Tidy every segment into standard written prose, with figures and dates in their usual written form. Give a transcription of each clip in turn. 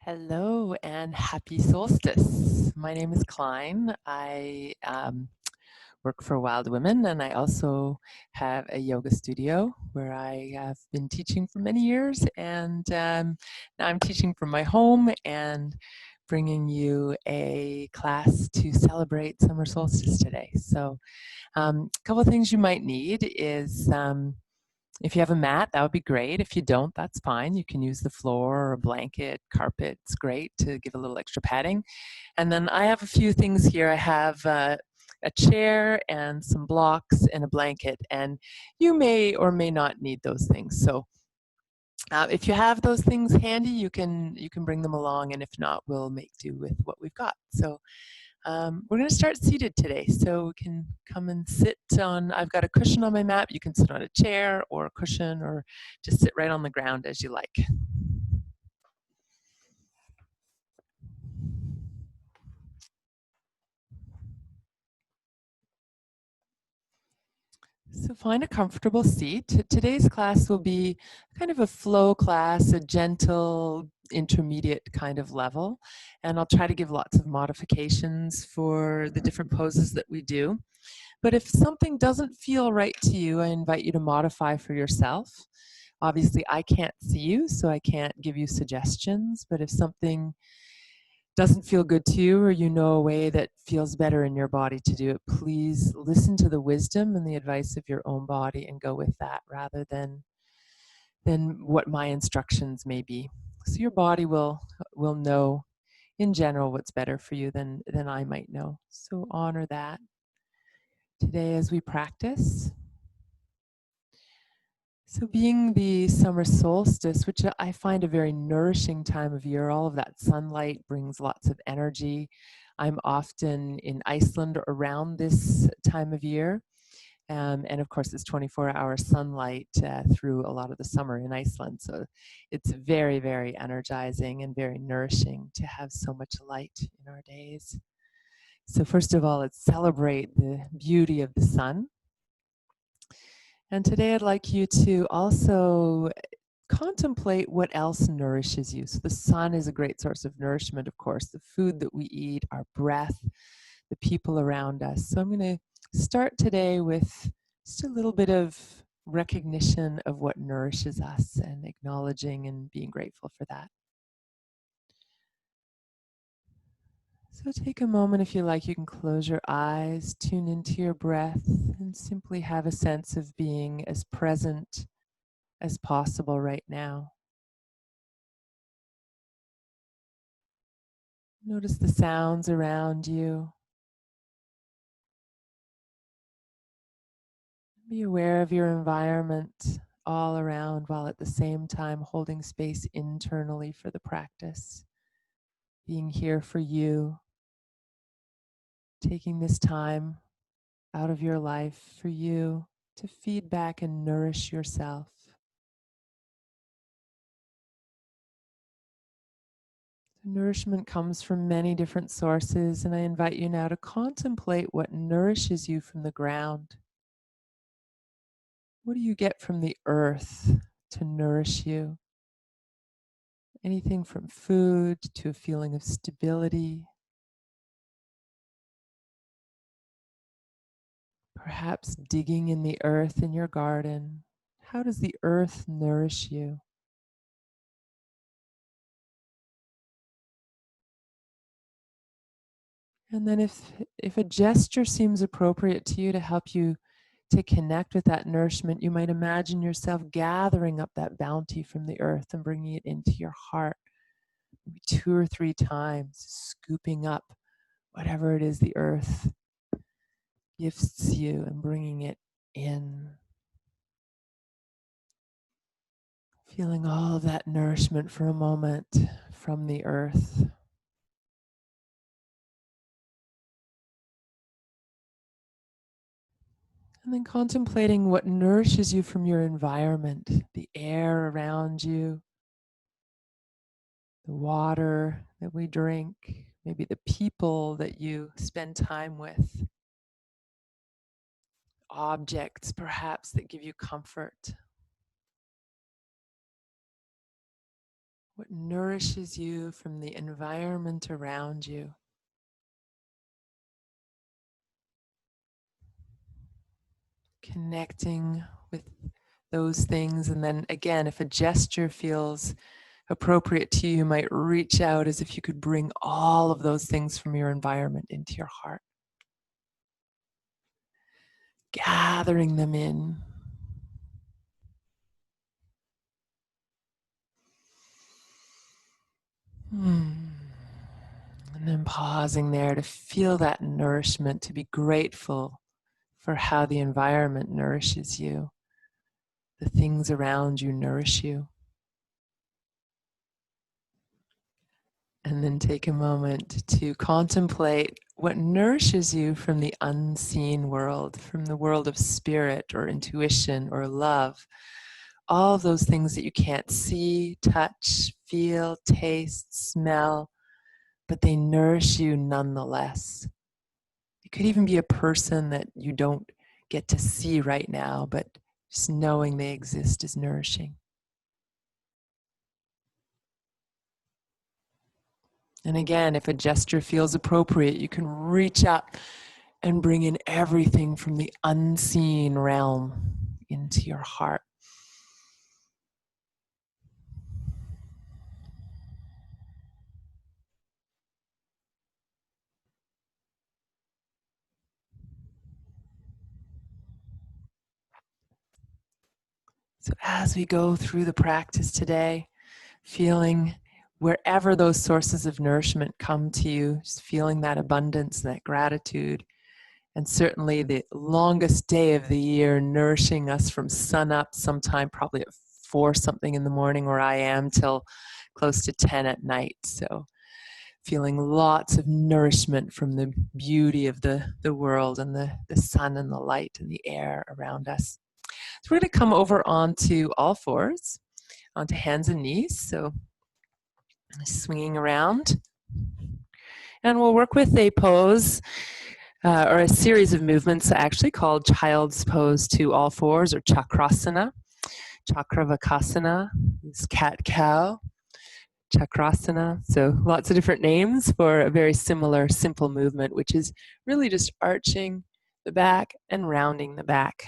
Hello and happy solstice. My name is Klein. I work for Wild Women, and I also have a yoga studio where I have been teaching for many years. And now I'm teaching from my home and bringing you a class to celebrate summer solstice today. So a couple of things you might need is if you have a mat, that would be great. If you don't, that's fine. You can use the floor or a blanket, carpet. It's great to give a little extra padding. And then I have a few things here. I have a chair and some blocks and a blanket. And you may or may not need those things. So if you have those things handy, you can bring them along. And if not, we'll make do with what we've got. So we're going to start seated today, so we can come and sit on. I've got a cushion on my mat. You can sit on a chair or a cushion or just sit right on the ground as you like. So find a comfortable seat. Today's class will be kind of a flow class, a gentle, intermediate kind of level. And I'll try to give lots of modifications for the different poses that we do. But if something doesn't feel right to you, I invite you to modify for yourself. Obviously, I can't see you, so I can't give you suggestions. But if something doesn't feel good to you, or you know a way that feels better in your body to do it, please listen to the wisdom and the advice of your own body and go with that rather than what my instructions may be. So your body will know in general what's better for you than I might know. So honor that today as we practice. So being the summer solstice, which I find a very nourishing time of year, all of that sunlight brings lots of energy. I'm often in Iceland around this time of year. And of course, it's 24-hour sunlight through a lot of the summer in Iceland. So it's very, very energizing and very nourishing to have so much light in our days. So first of all, let's celebrate the beauty of the sun. And today I'd like you to also contemplate what else nourishes you. So the sun is a great source of nourishment, of course, the food that we eat, our breath, the people around us. So I'm going to start today with just a little bit of recognition of what nourishes us and acknowledging and being grateful for that. So take a moment if you like. You can close your eyes, tune into your breath, and simply have a sense of being as present as possible right now. Notice the sounds around you. Be aware of your environment all around while at the same time holding space internally for the practice. Being here for you, taking this time out of your life for you to feed back and nourish yourself. Nourishment comes from many different sources, and I invite you now to contemplate what nourishes you from the ground. What do you get from the earth to nourish you? Anything from food to a feeling of stability, perhaps digging in the earth in your garden. How does the earth nourish you? And then if a gesture seems appropriate to you to help you to connect with that nourishment, you might imagine yourself gathering up that bounty from the earth and bringing it into your heart, maybe 2 or 3 times, scooping up whatever it is the earth gifts you and bringing it in. Feeling all of that nourishment for a moment from the earth. And then contemplating what nourishes you from your environment, the air around you, the water that we drink, maybe the people that you spend time with, objects perhaps that give you comfort. what nourishes you from the environment around you. Connecting with those things, and then again, if a gesture feels appropriate to you, you might reach out as if you could bring all of those things from your environment into your heart, gathering them in. And then pausing there to feel that nourishment, to be grateful for how the environment nourishes you. The things around you nourish you. And then take a moment to contemplate what nourishes you from the unseen world, from the world of spirit or intuition or love. All of those things that you can't see, touch, feel, taste, smell, but they nourish you nonetheless. It could even be a person that you don't get to see right now, but just knowing they exist is nourishing. And again, if a gesture feels appropriate, you can reach up and bring in everything from the unseen realm into your heart. So as we go through the practice today, feeling wherever those sources of nourishment come to you, just feeling that abundance, that gratitude, and certainly the longest day of the year nourishing us from sun up sometime probably at 4 something in the morning where I am till close to 10 at night. So feeling lots of nourishment from the beauty of the world and the sun and the light and the air around us. So we're going to come over onto all fours, onto hands and knees. So swinging around. And we'll work with a pose or a series of movements actually called child's pose to all fours, or chakrasana. Chakravakasana is cat-cow. Chakrasana. So lots of different names for a very similar, simple movement, which is really just arching the back and rounding the back.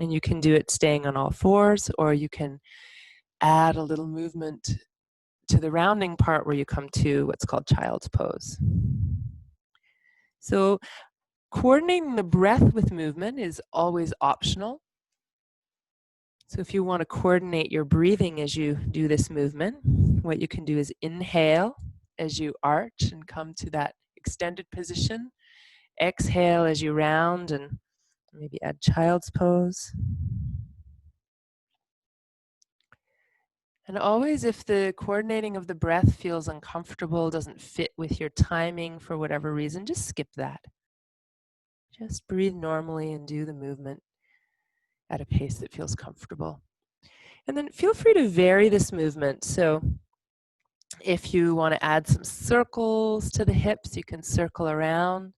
And you can do it staying on all fours, or you can add a little movement to the rounding part where you come to what's called child's pose. So coordinating the breath with movement is always optional. So if you want to coordinate your breathing as you do this movement, what you can do is inhale as you arch and come to that extended position. Exhale as you round and maybe add child's pose. And always, if the coordinating of the breath feels uncomfortable, doesn't fit with your timing for whatever reason, just skip that. Just breathe normally and do the movement at a pace that feels comfortable. And then feel free to vary this movement. So if you want to add some circles to the hips, you can circle around.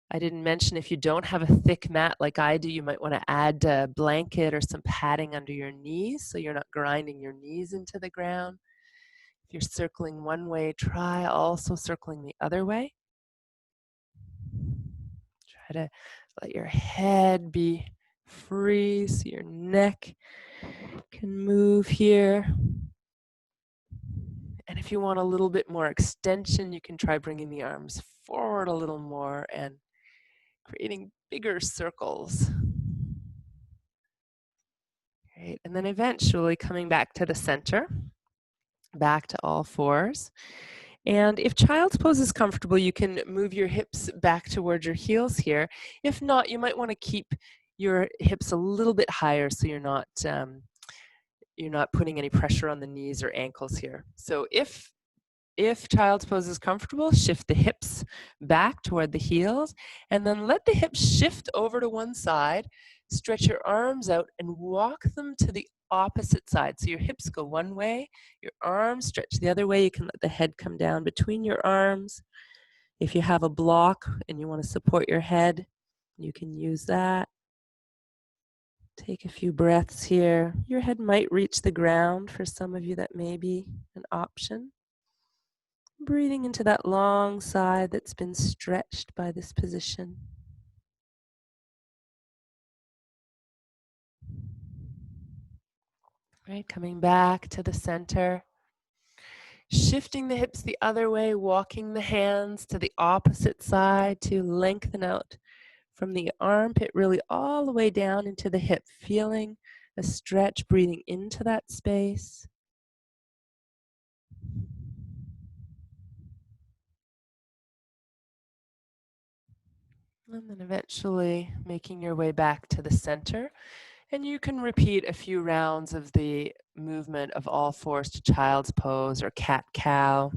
I didn't mention, if you don't have a thick mat like I do, you might want to add a blanket or some padding under your knees so you're not grinding your knees into the ground. If you're circling one way, try also circling the other way. Try to let your head be free so your neck can move here. And if you want a little bit more extension, you can try bringing the arms forward a little more and creating bigger circles. Great. And then eventually coming back to the center, back to all fours. And if child's pose is comfortable, you can move your hips back towards your heels here. If not, you might want to keep your hips a little bit higher so you're not putting any pressure on the knees or ankles here. So if child's pose is comfortable, shift the hips back toward the heels, and then let the hips shift over to one side. Stretch your arms out and walk them to the opposite side. So your hips go one way, your arms stretch the other way. You can let the head come down between your arms. If you have a block and you want to support your head, you can use that. Take a few breaths here. Your head might reach the ground. For some of you, that may be an option. Breathing into that long side that's been stretched by this position. Right, coming back to the center. Shifting the hips the other way, walking the hands to the opposite side to lengthen out from the armpit really all the way down into the hip, feeling a stretch, breathing into that space. And then eventually making your way back to the center. And you can repeat a few rounds of the movement of all fours to child's pose or cat-cow.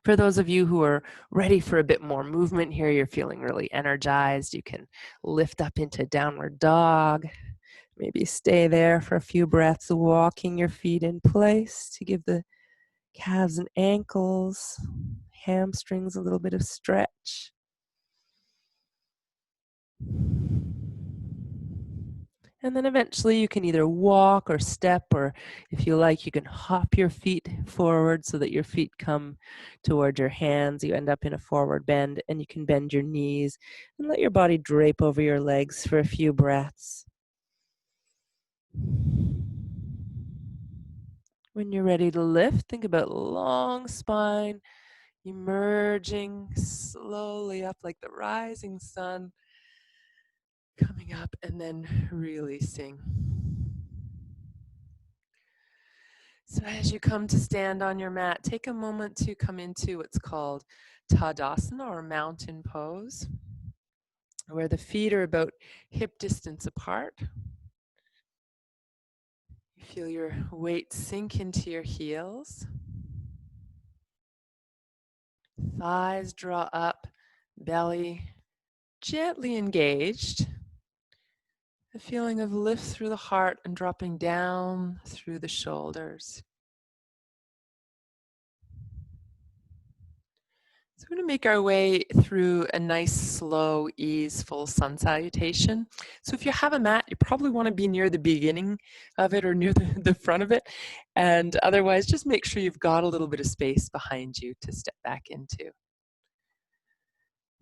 For those of you who are ready for a bit more movement here, you're feeling really energized, you can lift up into downward dog. Maybe stay there for a few breaths, walking your feet in place to give the calves and ankles, hamstrings a little bit of stretch. And then eventually you can either walk or step, or if you like, you can hop your feet forward so that your feet come toward your hands. You end up in a forward bend, and you can bend your knees and let your body drape over your legs for a few breaths. When you're ready to lift, think about long spine, emerging slowly up like the rising sun, coming up and then releasing. So as you come to stand on your mat, take a moment to come into what's called Tadasana or mountain pose, where the feet are about hip distance apart. You feel your weight sink into your heels. Thighs draw up, belly gently engaged. A feeling of lift through the heart and dropping down through the shoulders. So we're going to make our way through a nice, slow, easeful sun salutation. So if you have a mat, you probably want to be near the beginning of it or near the front of it. And otherwise, just make sure you've got a little bit of space behind you to step back into.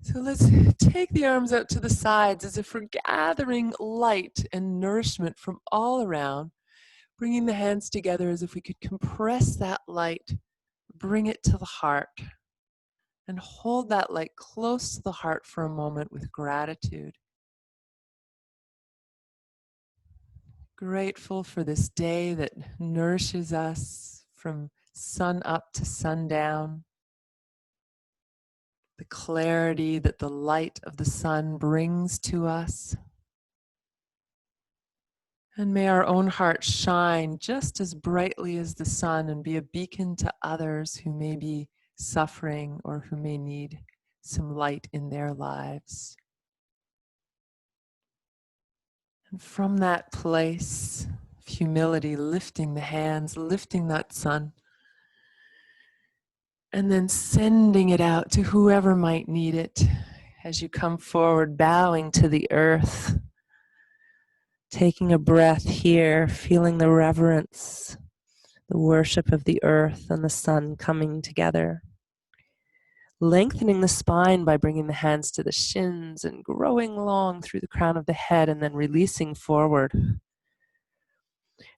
So let's take the arms out to the sides as if we're gathering light and nourishment from all around, bringing the hands together as if we could compress that light, bring it to the heart. And hold that light close to the heart for a moment with gratitude. Grateful for this day that nourishes us from sun up to sundown. The clarity that the light of the sun brings to us. And may our own hearts shine just as brightly as the sun and be a beacon to others who may be suffering or who may need some light in their lives. And from that place of humility, lifting the hands, lifting that sun, and then sending it out to whoever might need it as you come forward, bowing to the earth, taking a breath here, feeling the reverence, the worship of the earth and the sun coming together. Lengthening the spine by bringing the hands to the shins and growing long through the crown of the head and then releasing forward.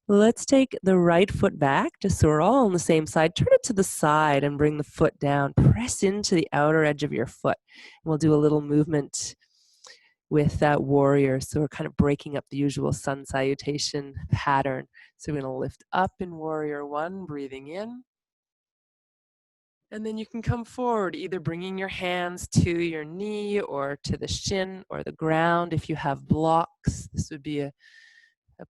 Let's take the right foot back just so we're all on the same side. Turn it to the side and bring the foot down. Press into the outer edge of your foot. We'll do a little movement with that warrior. So we're kind of breaking up the usual sun salutation pattern. So we're going to lift up in warrior one, breathing in. And then you can come forward, either bringing your hands to your knee or to the shin or the ground. If you have blocks, this would be a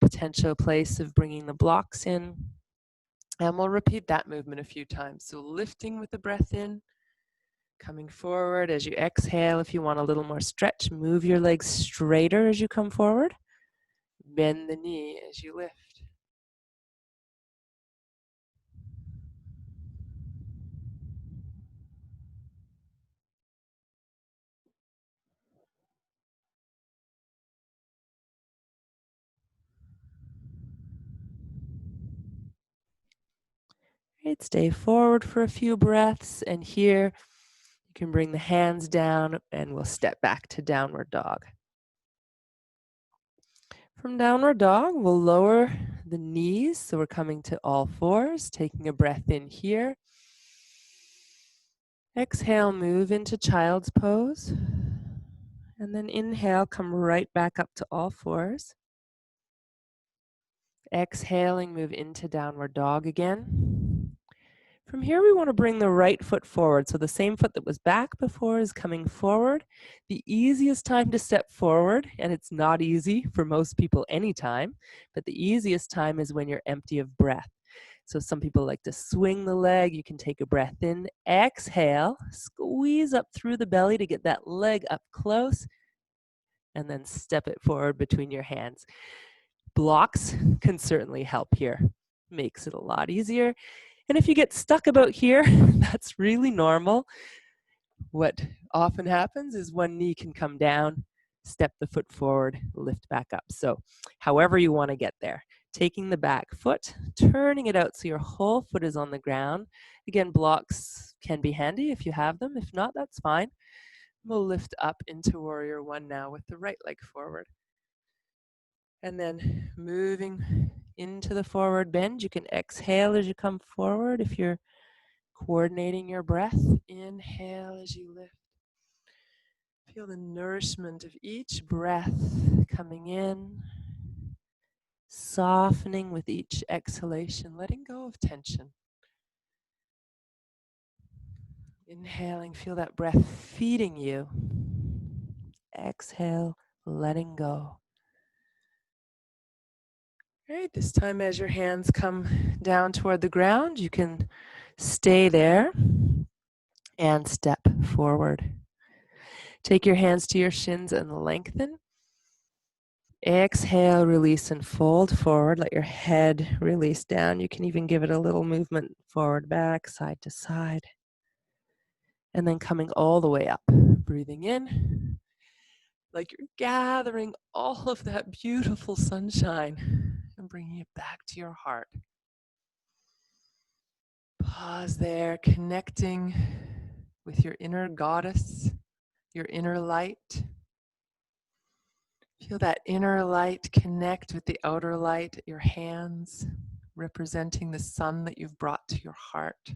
potential place of bringing the blocks in. And we'll repeat that movement a few times. So lifting with the breath in, coming forward as you exhale. If you want a little more stretch, move your legs straighter as you come forward. Bend the knee as you lift. Great, stay forward for a few breaths, and here you can bring the hands down and we'll step back to downward dog. From downward dog, we'll lower the knees, so we're coming to all fours, taking a breath in here. Exhale, move into child's pose. And then inhale, come right back up to all fours. Exhaling, move into downward dog again. From here, we want to bring the right foot forward. So the same foot that was back before is coming forward. The easiest time to step forward, and it's not easy for most people anytime, but the easiest time is when you're empty of breath. So some people like to swing the leg. You can take a breath in, exhale, squeeze up through the belly to get that leg up close, and then step it forward between your hands. Blocks can certainly help here. Makes it a lot easier. And if you get stuck about here, that's really normal. What often happens is one knee can come down, step the foot forward, lift back up. So however you want to get there. Taking the back foot, turning it out so your whole foot is on the ground. Again, blocks can be handy if you have them. If not, that's fine. We'll lift up into warrior one now with the right leg forward. And then moving into the forward bend. You can exhale as you come forward if you're coordinating your breath. Inhale as you lift. Feel the nourishment of each breath coming in, softening with each exhalation, letting go of tension. Inhaling, feel that breath feeding you. Exhale, letting go. Great, this time as your hands come down toward the ground, you can stay there and step forward. Take your hands to your shins and lengthen. Exhale, release and fold forward. Let your head release down. You can even give it a little movement forward, back, side to side. And then coming all the way up, breathing in, like you're gathering all of that beautiful sunshine and bringing it back to your heart. Pause there, connecting with your inner goddess, your inner light. Feel that inner light connect with the outer light at your hands, representing the sun that you've brought to your heart.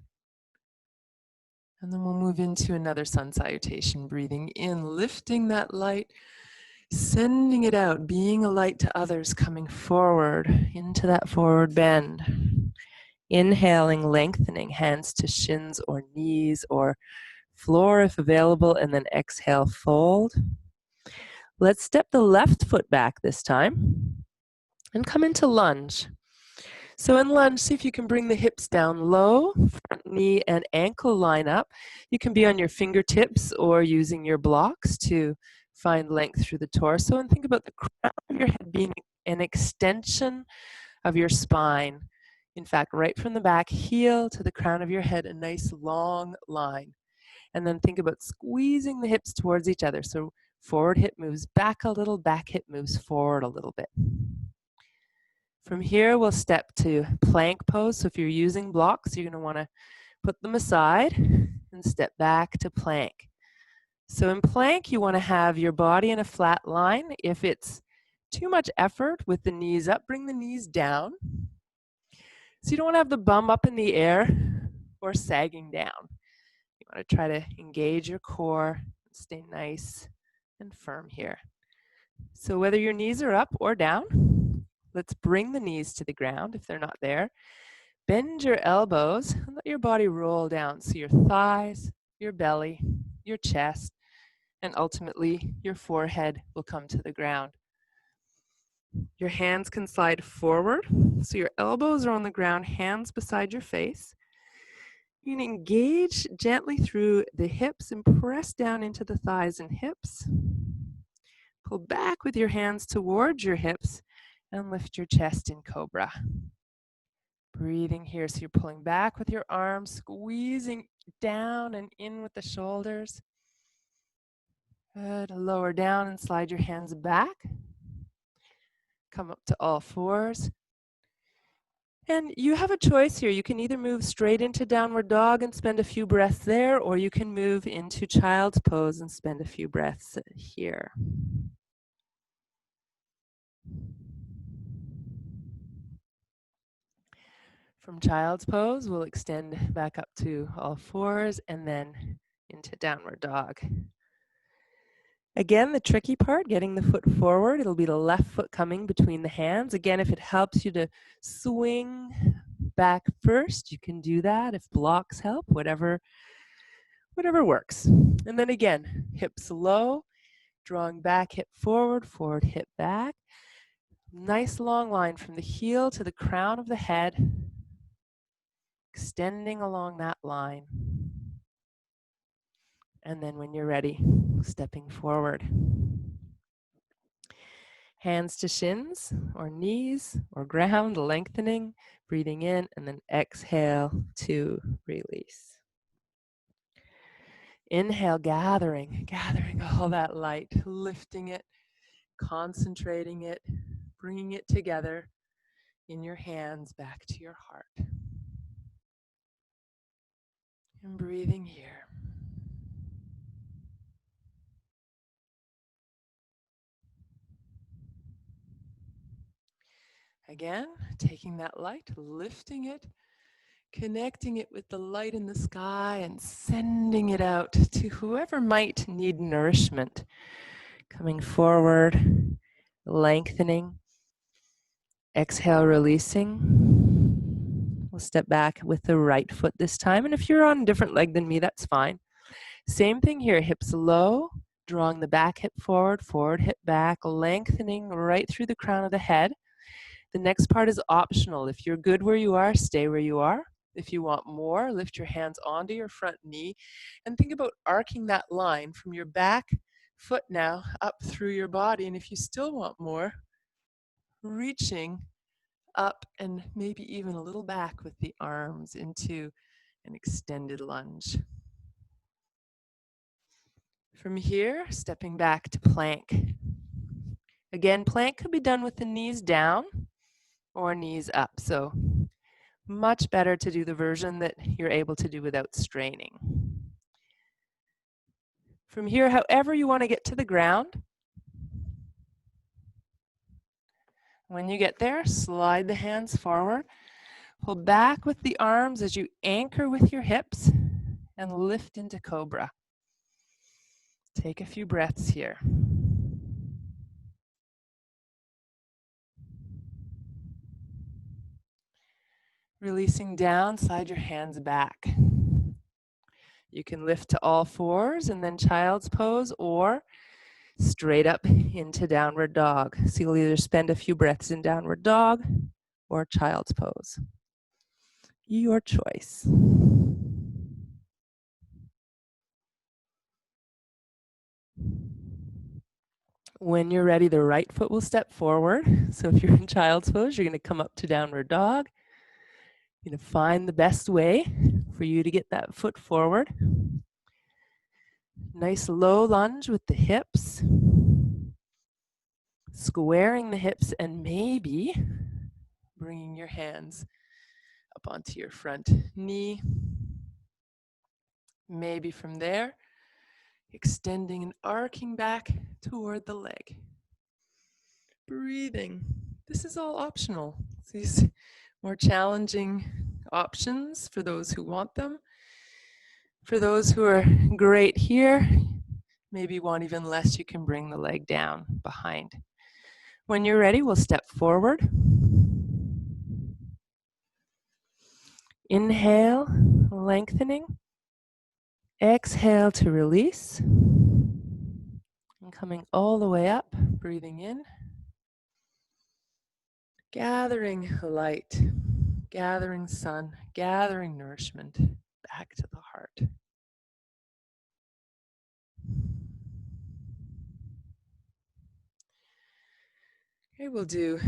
And then we'll move into another sun salutation, breathing in, lifting that light, sending it out, being a light to others, coming forward into that forward bend. Inhaling, lengthening, hands to shins or knees or floor if available, and then exhale, fold. Let's step the left foot back this time and come into lunge. So in lunge, see if you can bring the hips down low, front knee and ankle line up. You can be on your fingertips or using your blocks to find length through the torso, and think about the crown of your head being an extension of your spine. In fact, right from the back heel to the crown of your head, a nice long line. And then think about squeezing the hips towards each other. So forward hip moves back a little, back hip moves forward a little bit. From here, we'll step to plank pose. So if you're using blocks, you're going to want to put them aside and step back to plank. So in plank, you want to have your body in a flat line. If it's too much effort with the knees up, bring the knees down. So you don't want to have the bum up in the air or sagging down. You want to try to engage your core, stay nice and firm here. So whether your knees are up or down, let's bring the knees to the ground if they're not there. Bend your elbows and let your body roll down. So your thighs, your belly, your chest, and ultimately your forehead will come to the ground. Your hands can slide forward. So your elbows are on the ground, hands beside your face. You can engage gently through the hips and press down into the thighs and hips. Pull back with your hands towards your hips and lift your chest in cobra. Breathing here, so you're pulling back with your arms, squeezing down and in with the shoulders. Good, lower down and slide your hands back. Come up to all fours. And you have a choice here. You can either move straight into downward dog and spend a few breaths there, or you can move into child's pose and spend a few breaths here. From child's pose, we'll extend back up to all fours and then into downward dog. Again, the tricky part, getting the foot forward, it'll be the left foot coming between the hands. Again, if it helps you to swing back first, you can do that. If blocks help, whatever works. And then again, hips low, drawing back, hip forward, forward, hip back. Nice long line from the heel to the crown of the head, extending along that line. And then when you're ready, stepping forward. Hands to shins or knees or ground, lengthening, breathing in, and then exhale to release. Inhale, gathering all that light, lifting it, concentrating it, bringing it together in your hands back to your heart. And breathing here. Again, taking that light, lifting it, connecting it with the light in the sky and sending it out to whoever might need nourishment. Coming forward, lengthening. Exhale, releasing. We'll step back with the right foot this time. And if you're on a different leg than me, that's fine. Same thing here, hips low, drawing the back hip forward, forward hip back, lengthening right through the crown of the head. The next part is optional. If you're good where you are, stay where you are. If you want more, lift your hands onto your front knee and think about arcing that line from your back foot now up through your body. And if you still want more, reaching up and maybe even a little back with the arms into an extended lunge. From here, stepping back to plank. Again, plank could be done with the knees down or knees up. So much better to do the version that you're able to do without straining. From here, however you want to get to the ground. When you get there, slide the hands forward. Pull back with the arms as you anchor with your hips and lift into cobra. Take a few breaths here. Releasing down, slide your hands back. You can lift to all fours and then child's pose or straight up into downward dog. So you'll either spend a few breaths in downward dog or child's pose. Your choice. When you're ready, the right foot will step forward. So if you're in child's pose, you're going to come up to downward dog. You're going to find the best way for you to get that foot forward. Nice low lunge with the hips. Squaring the hips and maybe bringing your hands up onto your front knee. Maybe from there, extending and arcing back toward the leg. Breathing. This is all optional. These more challenging options for those who want them. For those who are great here, maybe want even less, you can bring the leg down behind. When you're ready, we'll step forward. Inhale, lengthening. Exhale to release. And coming all the way up, breathing in. Gathering light, gathering sun, gathering nourishment back to the heart. Okay, we'll do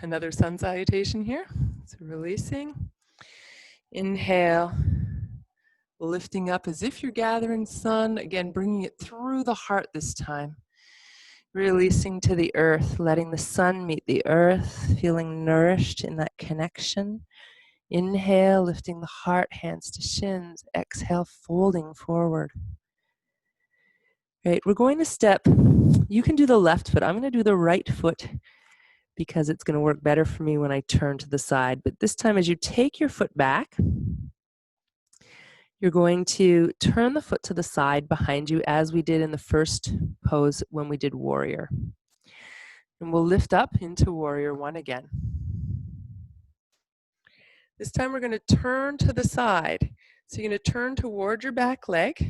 another sun salutation here. So releasing. Inhale, lifting up as if you're gathering sun. Again, bringing it through the heart this time. Releasing to the earth, letting the sun meet the earth, feeling nourished in that connection. Inhale, lifting the heart, hands to shins. Exhale, folding forward. Right, we're going to step, you can do the left foot. I'm going to do the right foot because it's going to work better for me when I turn to the side. But this time, as you take your foot back, you're going to turn the foot to the side behind you as we did in the first pose when we did warrior. And we'll lift up into warrior one again. This time we're going to turn to the side. So you're going to turn toward your back leg.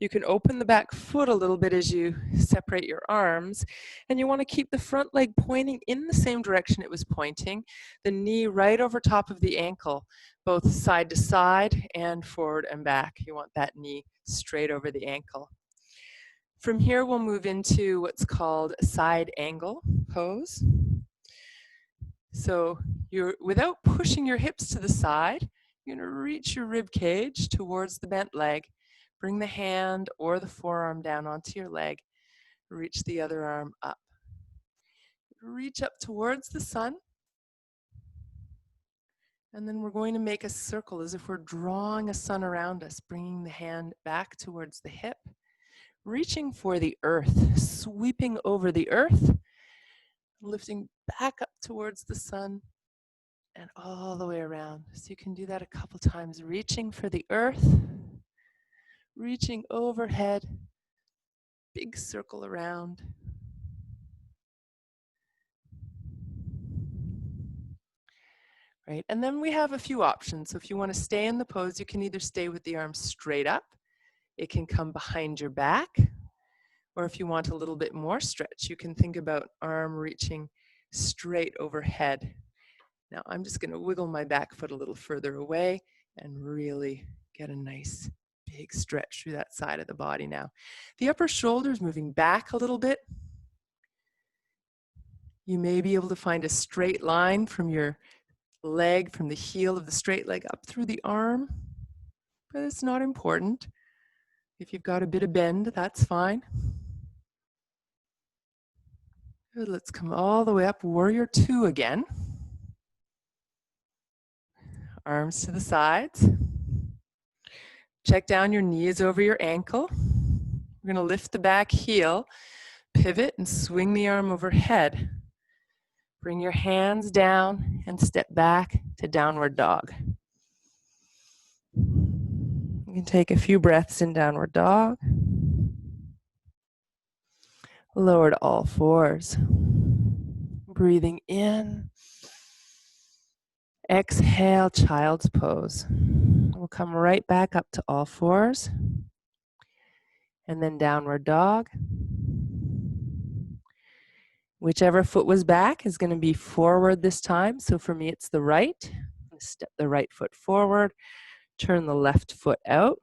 You can open the back foot a little bit as you separate your arms, and you want to keep the front leg pointing in the same direction it was pointing, the knee right over top of the ankle, both side to side and forward and back. You want that knee straight over the ankle. From here, we'll move into what's called a side angle pose. So you're, without pushing your hips to the side, you're going to reach your rib cage towards the bent leg. Bring the hand or the forearm down onto your leg. Reach the other arm up. Reach up towards the sun. And then we're going to make a circle as if we're drawing a sun around us, bringing the hand back towards the hip. Reaching for the earth, sweeping over the earth, lifting back up towards the sun and all the way around. So you can do that a couple times, reaching for the earth, reaching overhead, big circle around. Right, and then we have a few options. So if you want to stay in the pose, you can either stay with the arms straight up, it can come behind your back, or if you want a little bit more stretch, you can think about arm reaching straight overhead. Now I'm just going to wiggle my back foot a little further away and really get a nice big stretch through that side of the body now. The upper shoulder's moving back a little bit. You may be able to find a straight line from your leg, from the heel of the straight leg up through the arm, but it's not important. If you've got a bit of bend, that's fine. Good, let's come all the way up, warrior two again. Arms to the sides. Check down your knees over your ankle. We're going to lift the back heel, pivot and swing the arm overhead. Bring your hands down and step back to downward dog. You can take a few breaths in downward dog. Lower to all fours. Breathing in. Exhale, child's pose. We'll come right back up to all fours. And then downward dog. Whichever foot was back is going to be forward this time. So for me, it's the right. Step the right foot forward. Turn the left foot out.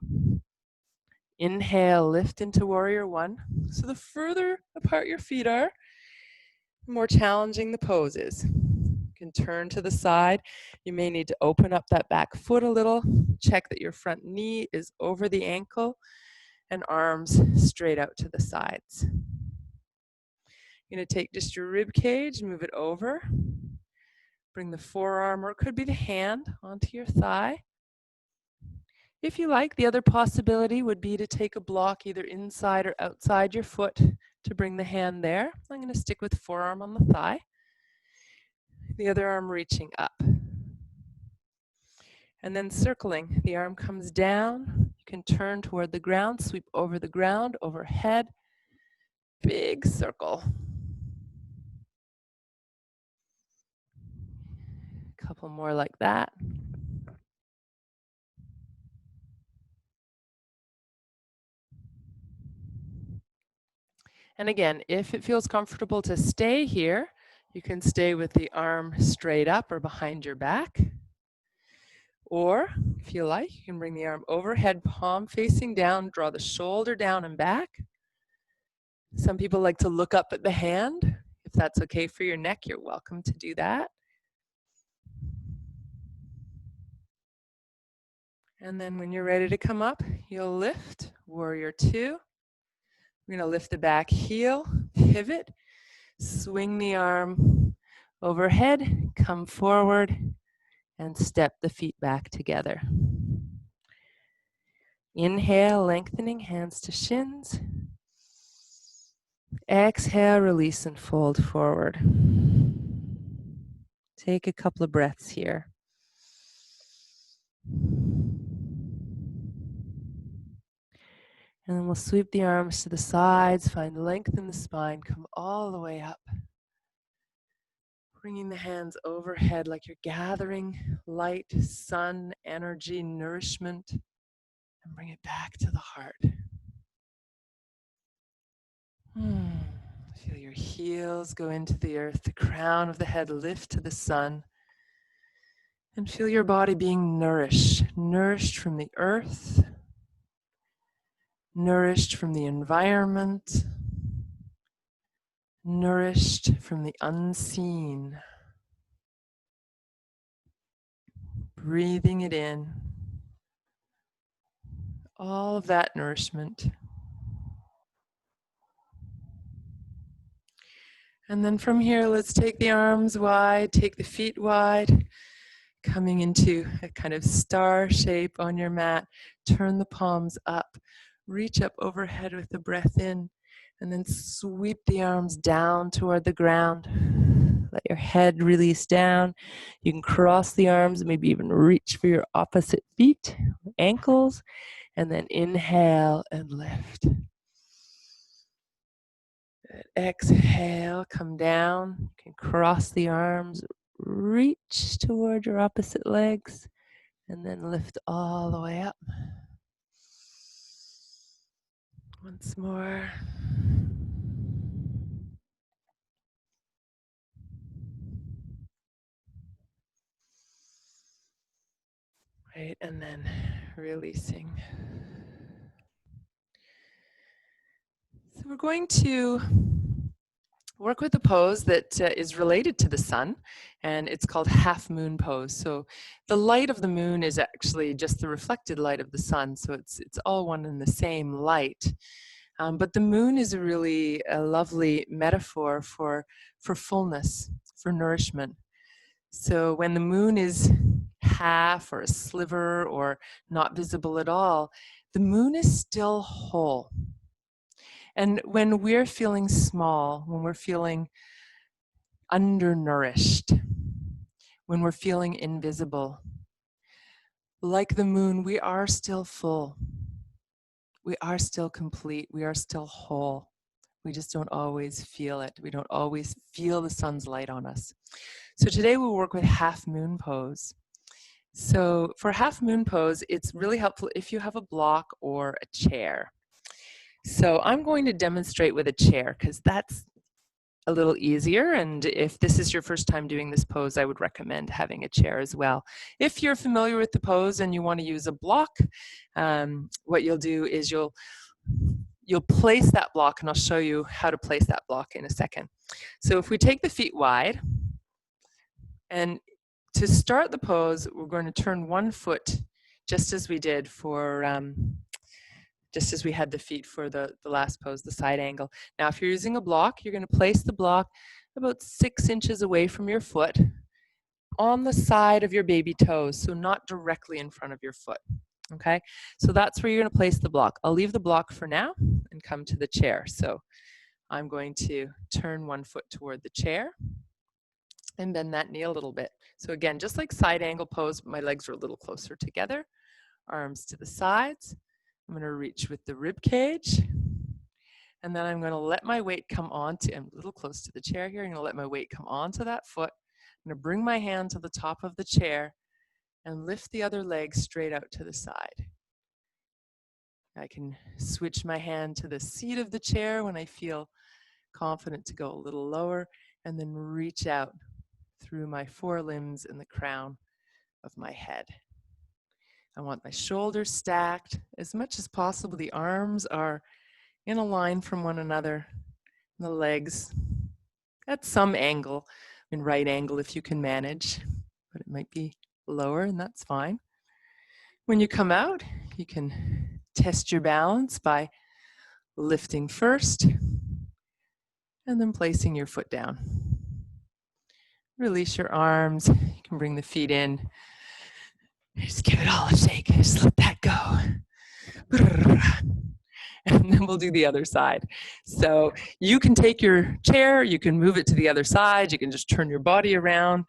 Inhale, lift into warrior one. So the further apart your feet are, the more challenging the pose is. You can turn to the side. You may need to open up that back foot a little. Check that your front knee is over the ankle and arms straight out to the sides. You're going to take just your rib cage, move it over. Bring the forearm, or it could be the hand, onto your thigh. If you like, the other possibility would be to take a block either inside or outside your foot to bring the hand there. I'm going to stick with forearm on the thigh. The other arm reaching up. And then circling, the arm comes down. You can turn toward the ground, sweep over the ground, overhead. Big circle. A couple more like that. And again, if it feels comfortable to stay here, you can stay with the arm straight up or behind your back. Or if you like, you can bring the arm overhead, palm facing down, draw the shoulder down and back. Some people like to look up at the hand. If that's okay for your neck, you're welcome to do that. And then when you're ready to come up, you'll lift, warrior two. We're going to lift the back heel, pivot, swing the arm overhead, come forward, and step the feet back together. Inhale, lengthening, hands to shins. Exhale, release and fold forward. Take a couple of breaths here. And then we'll sweep the arms to the sides, find length in the spine, come all the way up. Bringing the hands overhead like you're gathering light, sun, energy, nourishment, and bring it back to the heart. Feel your heels go into the earth, the crown of the head lift to the sun, and feel your body being nourished from the earth, nourished from the environment, nourished from the unseen. Breathing it in, all of that nourishment. And then from here, let's take the arms wide, take the feet wide, coming into a kind of star shape on your mat. Turn the palms up, reach up overhead with the breath in, and then sweep the arms down toward the ground. Let your head release down. You can cross the arms, maybe even reach for your opposite feet, ankles, and then inhale and lift. Exhale, come down. You can cross the arms, reach toward your opposite legs, and then lift all the way up. Once more. Right, and then releasing. So we're going to work with a pose that is related to the sun, and it's called half moon pose. So the light of the moon is actually just the reflected light of the sun, so it's all one and the same light. But the moon is really a lovely metaphor for fullness, for nourishment. So when the moon is half or a sliver or not visible at all, the moon is still whole. And when we're feeling small, when we're feeling undernourished, when we're feeling invisible, like the moon, we are still full. We are still complete. We are still whole. We just don't always feel it. We don't always feel the sun's light on us. So today we'll work with half moon pose. So for half moon pose, it's really helpful if you have a block or a chair. So I'm going to demonstrate with a chair because that's a little easier, and if this is your first time doing this pose, I would recommend having a chair as well. If you're familiar with the pose and you want to use a block, what you'll do is you'll place that block, and I'll show you how to place that block in a second. So if we take the feet wide, and to start the pose, we're going to turn one foot just as we did for just as we had the feet for the last pose, the side angle. Now, if you're using a block, you're going to place the block about 6 inches away from your foot on the side of your baby toes, so not directly in front of your foot. Okay, so that's where you're going to place the block. I'll leave the block for now and come to the chair. So I'm going to turn one foot toward the chair and bend that knee a little bit. So again, just like side angle pose, my legs are a little closer together, arms to the sides. I'm going to reach with the rib cage, and then I'm going to let my weight come onto, I'm a little close to the chair here, I'm going to let my weight come onto that foot. I'm going to bring my hand to the top of the chair and lift the other leg straight out to the side. I can switch my hand to the seat of the chair when I feel confident to go a little lower, and then reach out through my forelimbs and the crown of my head. I want my shoulders stacked as much as possible. The arms are in a line from one another. The legs at some angle, in right angle if you can manage, but it might be lower, and that's fine. When you come out, you can test your balance by lifting first And then placing your foot down. Release your arms. You can bring the feet in. Just give it all a shake. Just let that go. And then we'll do the other side. So you can take your chair, you can move it to the other side, you can just turn your body around.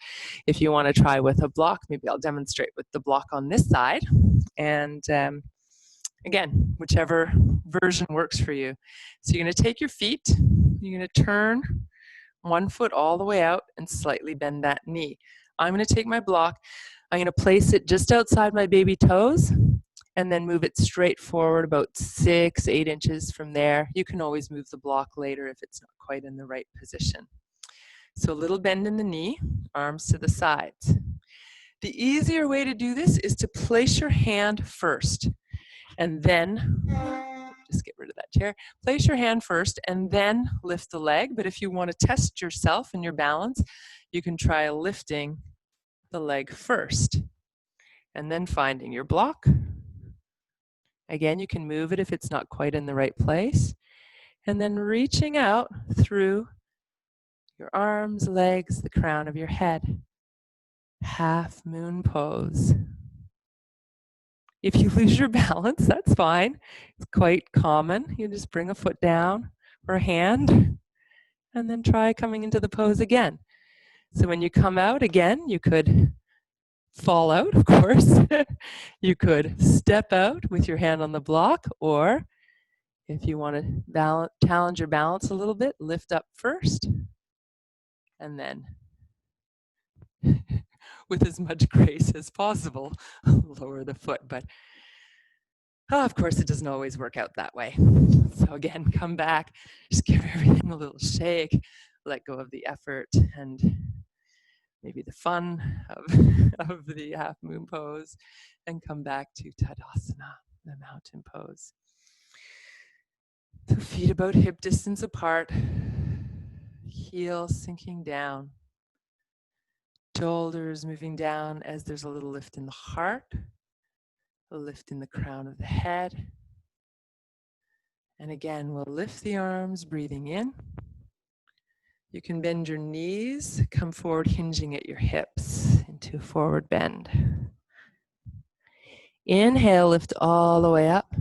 If you want to try with a block, maybe I'll demonstrate with the block on this side. And again, whichever version works for you. So you're going to take your feet, you're going to turn one foot all the way out and slightly bend that knee. I'm going to take my block, I'm going to place it just outside my baby toes, and then move it straight forward about 6-8 inches from there. You can always move the block later if it's not quite in the right position. So a little bend in the knee, arms to the sides. The easier way to do this is to place your hand first, and then, just get rid of that chair, place your hand first and then lift the leg. But if you want to test yourself and your balance, you can try lifting the leg first and then finding your block. Again, you can move it if it's not quite in the right place. And then reaching out through your arms, legs, the crown of your head. Half moon pose. If you lose your balance, that's fine. It's quite common. You just bring a foot down or a hand and then try coming into the pose again. So when you come out again, you could fall out, of course. You could step out with your hand on the block, or if you want to challenge your balance a little bit, lift up first and then with as much grace as possible, lower the foot. But of course, it doesn't always work out that way. So again, come back, just give everything a little shake, let go of the effort and maybe the fun of the half moon pose, and come back to Tadasana, the mountain pose. So feet about hip distance apart, heels sinking down, shoulders moving down as there's a little lift in the heart, a lift in the crown of the head. And again, we'll lift the arms, breathing in. You can bend your knees, come forward, hinging at your hips into a forward bend. Inhale, lift all the way up.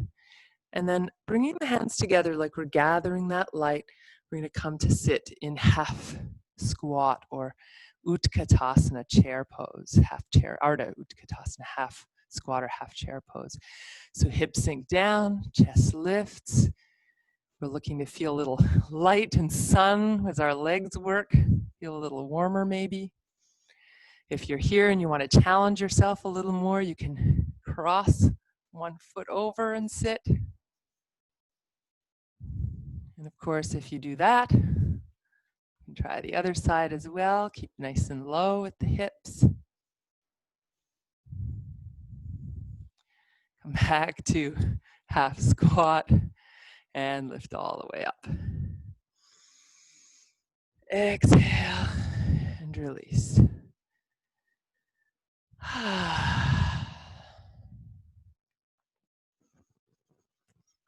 And then bringing the hands together like we're gathering that light, we're going to come to sit in half squat or Utkatasana chair pose, half chair, Ardha Utkatasana, half squat or half chair pose. So hips sink down, chest lifts. We're looking to feel a little light and sun as our legs work, feel a little warmer maybe. If you're here and you want to challenge yourself a little more, you can cross one foot over and sit. And of course, if you do that, you can try the other side as well. Keep nice and low at the hips. Come back to half squat and lift all the way up. Exhale and release.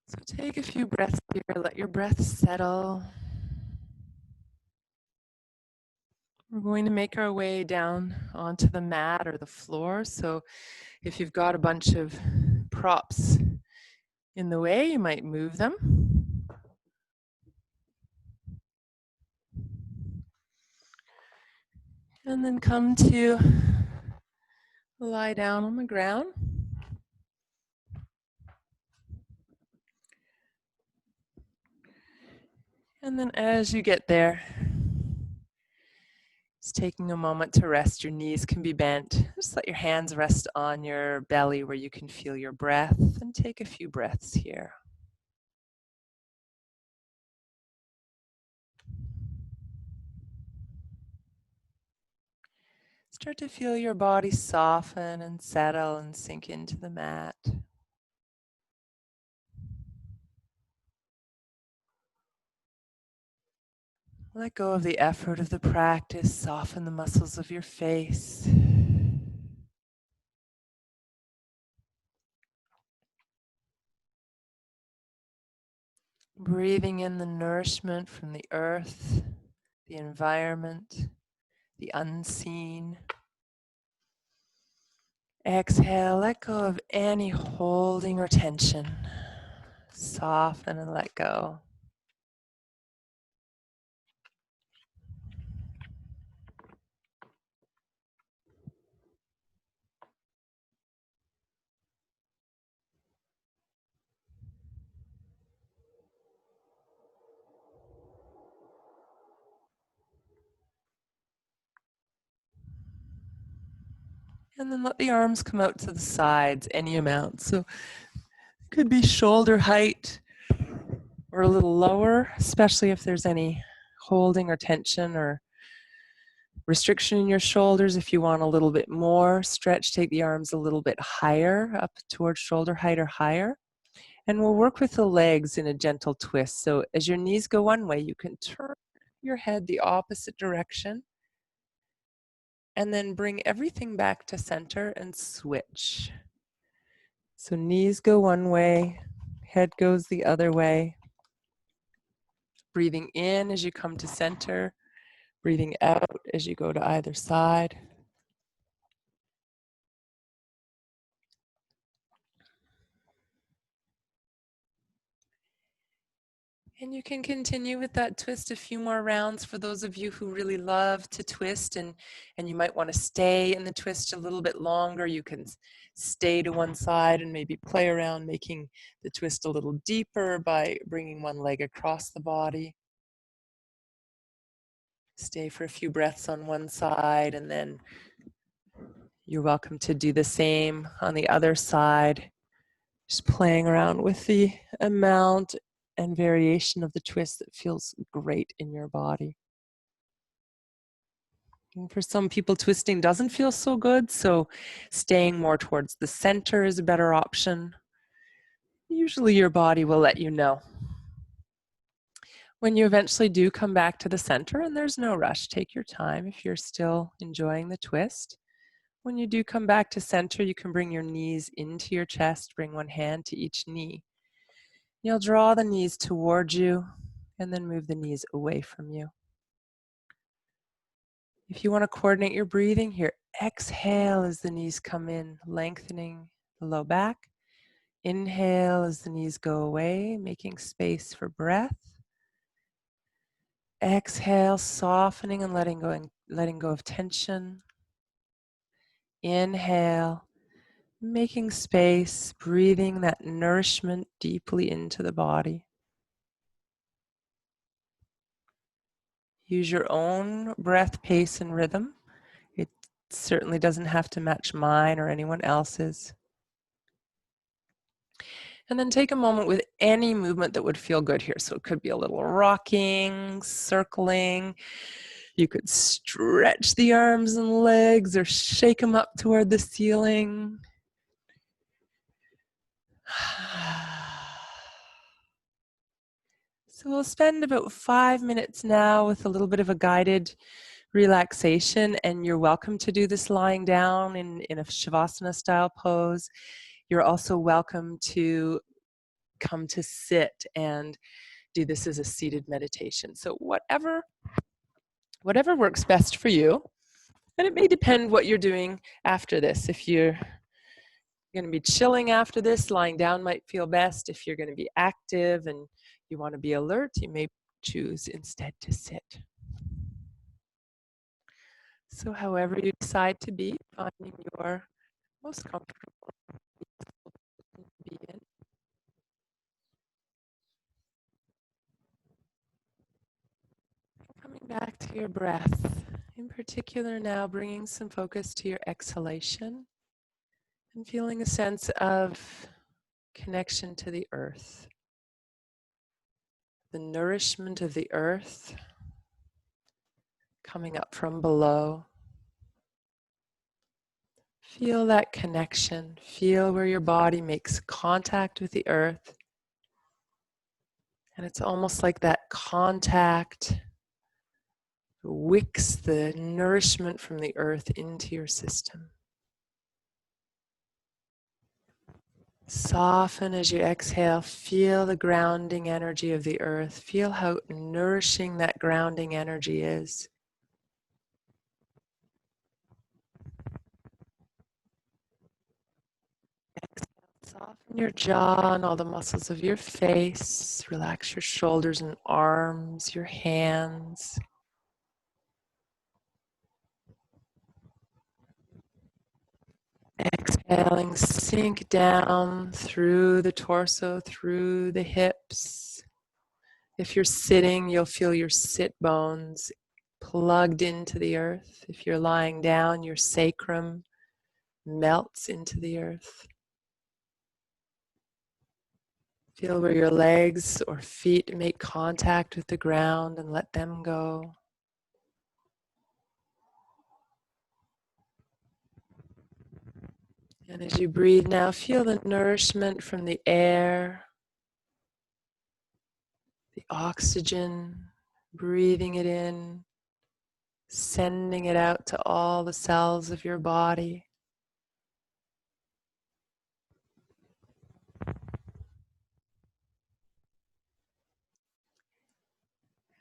So take a few breaths here, let your breath settle. We're going to make our way down onto the mat or the floor. So if you've got a bunch of props in the way, you might move them. And then come to lie down on the ground. And then as you get there, just taking a moment to rest. Your knees can be bent. Just let your hands rest on your belly where you can feel your breath, and take a few breaths here. Start to feel your body soften and settle and sink into the mat. Let go of the effort of the practice. Soften the muscles of your face. Breathing in the nourishment from the earth, the environment, the unseen. Exhale, let go of any holding or tension. Soften and let go. And then let the arms come out to the sides, any amount. So it could be shoulder height or a little lower, especially if there's any holding or tension or restriction in your shoulders. If you want a little bit more stretch, take the arms a little bit higher, up towards shoulder height or higher. And we'll work with the legs in a gentle twist. So as your knees go one way, you can turn your head the opposite direction. And then bring everything back to center and switch. So knees go one way, head goes the other way. Breathing in as you come to center, breathing out as you go to either side. And you can continue with that twist a few more rounds for those of you who really love to twist and you might want to stay in the twist a little bit longer. You can stay to one side and maybe play around making the twist a little deeper by bringing one leg across the body. Stay for a few breaths on one side and then you're welcome to do the same on the other side. Just playing around with the amount and variation of the twist that feels great in your body. And for some people, twisting doesn't feel so good, so staying more towards the center is a better option. Usually your body will let you know. When you eventually do come back to the center, and there's no rush, take your time if you're still enjoying the twist. When you do come back to center, you can bring your knees into your chest, bring one hand to each knee. You'll draw the knees towards you and then move the knees away from you. If you want to coordinate your breathing here, exhale as the knees come in, lengthening the low back. Inhale as the knees go away, making space for breath. Exhale, softening and letting go of tension. Inhale, making space, breathing that nourishment deeply into the body. Use your own breath pace and rhythm. It certainly doesn't have to match mine or anyone else's. And then take a moment with any movement that would feel good here. So it could be a little rocking, circling. You could stretch the arms and legs or shake them up toward the ceiling. So we'll spend about 5 minutes now with a little bit of a guided relaxation, and you're welcome to do this lying down in a Shavasana style pose. You're also welcome to come to sit and do this as a seated meditation. So whatever works best for you, and it may depend what you're doing after this. If you're going to be chilling after this, lying down might feel best. If you're going to be active and you want to be alert, you may choose instead to sit. So however you decide to be, finding your most comfortable to be in. Coming back to your breath, in particular now bringing some focus to your exhalation and feeling a sense of connection to the earth, the nourishment of the earth coming up from below. Feel that connection. Feel where your body makes contact with the earth. And it's almost like that contact wicks the nourishment from the earth into your system. Soften as you exhale. Feel the grounding energy of the earth. Feel how nourishing that grounding energy is. Soften your jaw and all the muscles of your face. Relax your shoulders and arms, your hands. Exhaling, sink down through the torso, through the hips. If you're sitting, you'll feel your sit bones plugged into the earth. If you're lying down, your sacrum melts into the earth. Feel where your legs or feet make contact with the ground and let them go. And as you breathe now, feel the nourishment from the air, the oxygen, breathing it in, sending it out to all the cells of your body.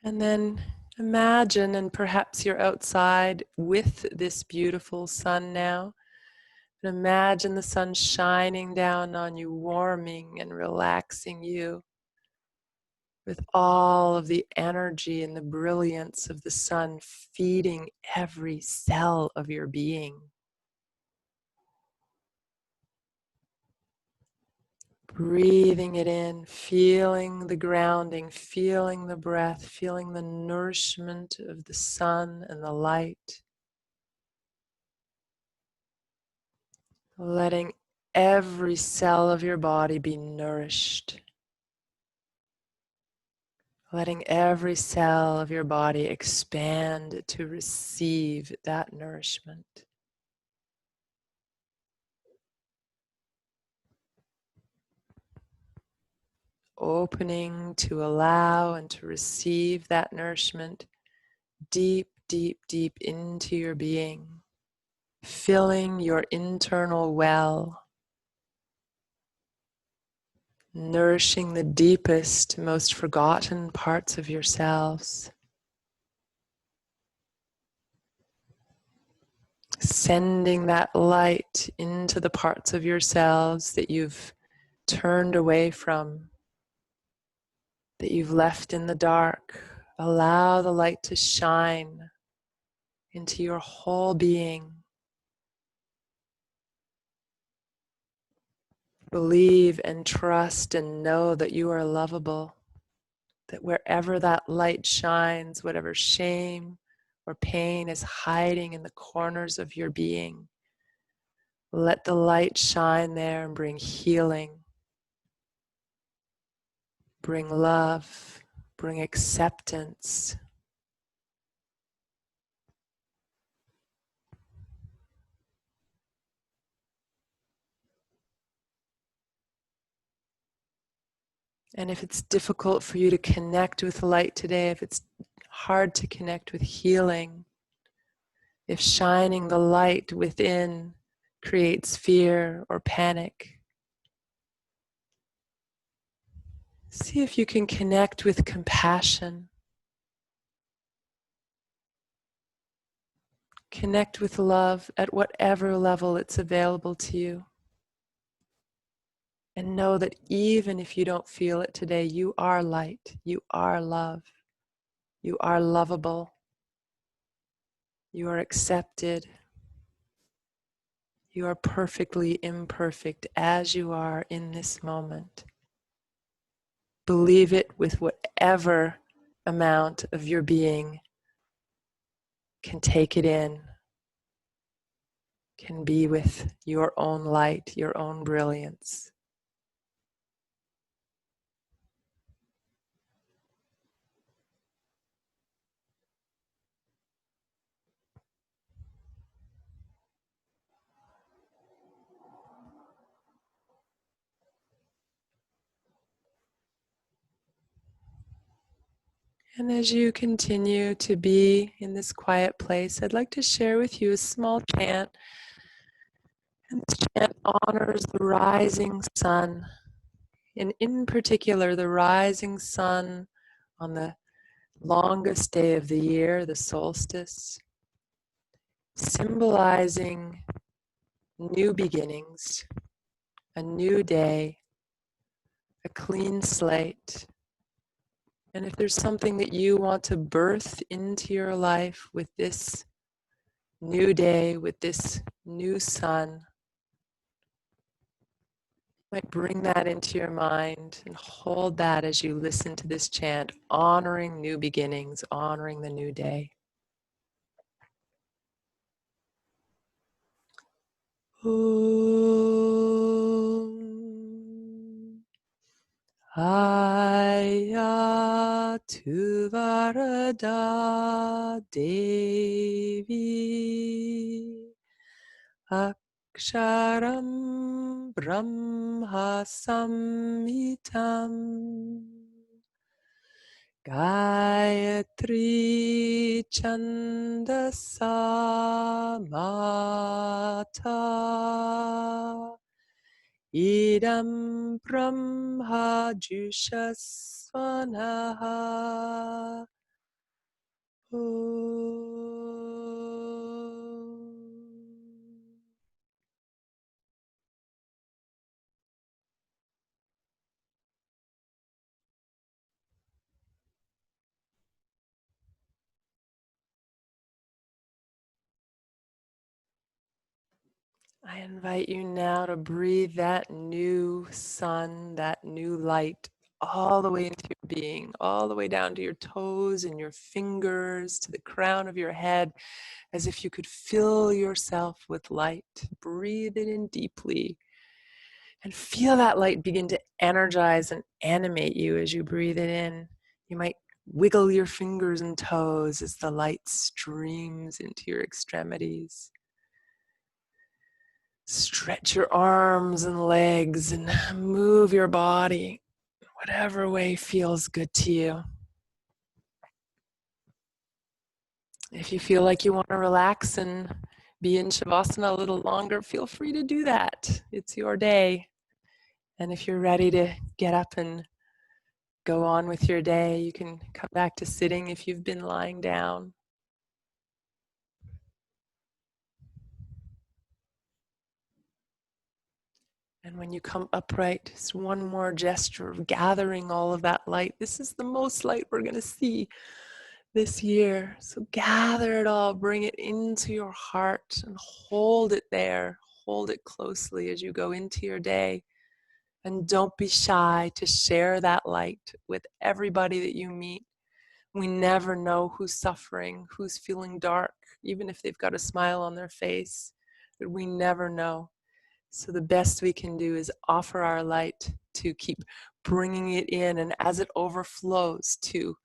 And then imagine, and perhaps you're outside with this beautiful sun now. And imagine the sun shining down on you, warming and relaxing you with all of the energy and the brilliance of the sun feeding every cell of your being. Breathing it in, feeling the grounding, feeling the breath, feeling the nourishment of the sun and the light. Letting every cell of your body be nourished. Letting every cell of your body expand to receive that nourishment. Opening to allow and to receive that nourishment deep, deep, deep into your being, filling your internal well, nourishing the deepest, most forgotten parts of yourselves, sending that light into the parts of yourselves that you've turned away from, that you've left in the dark. Allow the light to shine into your whole being. Believe and trust and know that you are lovable, that wherever that light shines, whatever shame or pain is hiding in the corners of your being, let the light shine there and bring healing, bring love, bring acceptance. And if it's difficult for you to connect with light today, if it's hard to connect with healing, if shining the light within creates fear or panic, see if you can connect with compassion. Connect with love at whatever level it's available to you. And know that even if you don't feel it today, you are light, you are love, you are lovable, you are accepted, you are perfectly imperfect as you are in this moment. Believe it with whatever amount of your being can take it in, can be with your own light, your own brilliance. And as you continue to be in this quiet place, I'd like to share with you a small chant. And this chant honors the rising sun, and in particular, the rising sun on the longest day of the year, the solstice, symbolizing new beginnings, a new day, a clean slate. And if there's something that you want to birth into your life with this new day, with this new sun, you might bring that into your mind and hold that as you listen to this chant, honoring new beginnings, honoring the new day. Om Ayatu Varada Devi Aksharam Brahma Samhitam Gayatri Chandasa Mata Idam Brahma Jushasvanaha. I invite you now to breathe that new sun, that new light, all the way into your being, all the way down to your toes and your fingers, to the crown of your head, as if you could fill yourself with light. Breathe it in deeply and feel that light begin to energize and animate you as you breathe it in. You might wiggle your fingers and toes as the light streams into your extremities. Stretch your arms and legs and move your body, whatever way feels good to you. If you feel like you want to relax and be in Shavasana a little longer, feel free to do that. It's your day. And if you're ready to get up and go on with your day, you can come back to sitting if you've been lying down. And when you come upright, just one more gesture of gathering all of that light. This is the most light we're going to see this year. So gather it all, bring it into your heart and hold it there. Hold it closely as you go into your day. And don't be shy to share that light with everybody that you meet. We never know who's suffering, who's feeling dark, even if they've got a smile on their face. But we never know. So the best we can do is offer our light to keep bringing it in, and as it overflows, to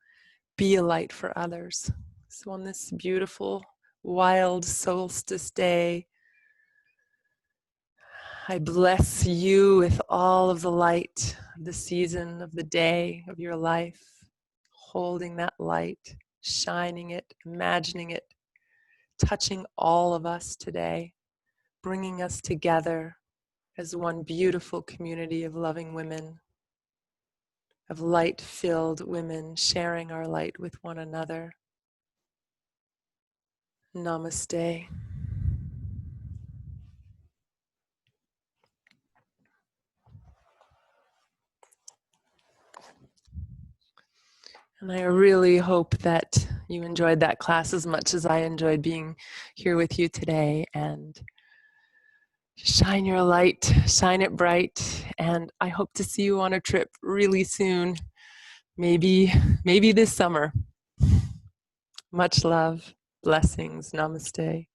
be a light for others. So on this beautiful wild solstice day, I bless you with all of the light of the season, of the day, of your life, holding that light, shining it, imagining it, touching all of us today, bringing us together as one beautiful community of loving women, of light-filled women sharing our light with one another. Namaste. And I really hope that you enjoyed that class as much as I enjoyed being here with you today. And shine your light, shine it bright, and I hope to see you on a trip really soon, maybe this summer. Much love, blessings, namaste.